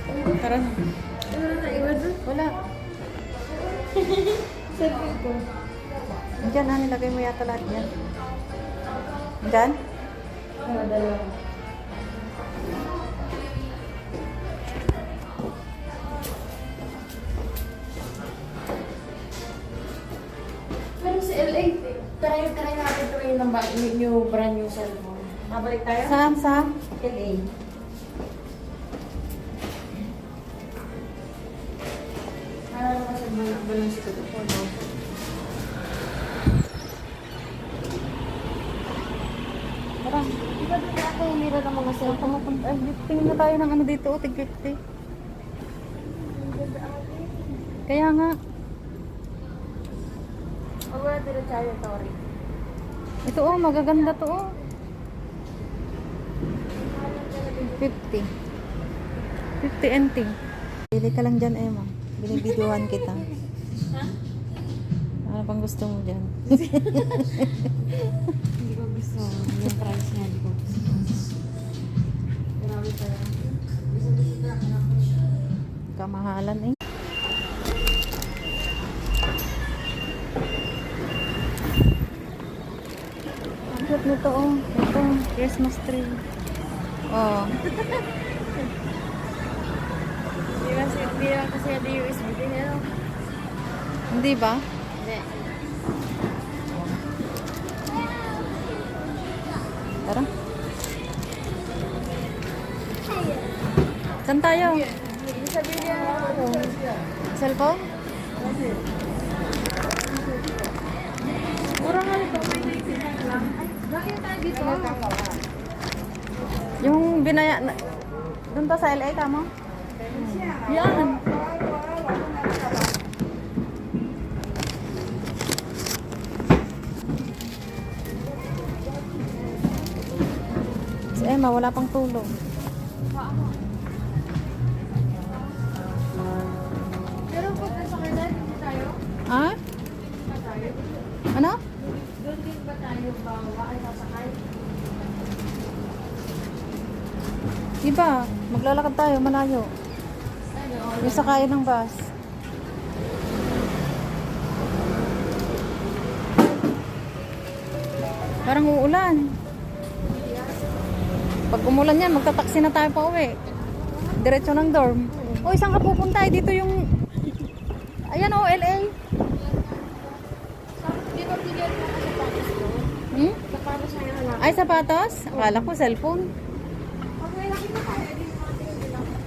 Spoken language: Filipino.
Tara na. Wala na iwan doon. Wala. Selfie ko. Diyan ha, nilagay mo yata lahat yan. Diyan? Dalawa. Pero sa LA, try natin ito yung new brand new cellphone. Mabalik tayo? Saan? Saan? LA. Para naman sa balance ko ito. Tara. Di ba doon natin yung mira ng mga cellphone? Pumapunta. Ay, tingin na tayo ng ano dito. O, tig 50. Kaya nga. Pag wala dito tayo, sorry. Ito oh, magaganda to oh. 50. 50 NT. Bili ka lang dyan, Emma. Binibidyohan kita. Ano pang gusto mo dyan? Hindi ko gusto. Yung price niya, hindi ko gusto. Grabe tayo. Kamahalan eh. Ang cute nito oh. Ito, Christmas tree. Oh. Hindi ba kasi ada USB din yan? Hindi ba? Hindi. Tara. Saan tayo? Sabihin niya ako. Cellphone? Mura nga ito. May 99 lang. Ay, bakit tayo dito? Yung binaya... Doon to sa LA ka mo? Yan. Si Emma, wala pang tulong. Pero pag nasa Kailan, hindi tayo? Ha? Hindi tayo? Ano? Doon din ba tayo bawa ay sasakay? Diba? Maglalakad tayo, malayo. Yung sakayan ng bus. Parang uulan. Pag umulan yan, magtataksi na tayo pa uwi. Diretso ng dorm. O, isang ka pupunta? Dito yung... Ayan o, LA. Di ba bigyan mo kasi sapatos ko? Hmm? Sapatos na yung anak. Ay, sapatos? Akala ko cellphone. Pag may nakita tayo,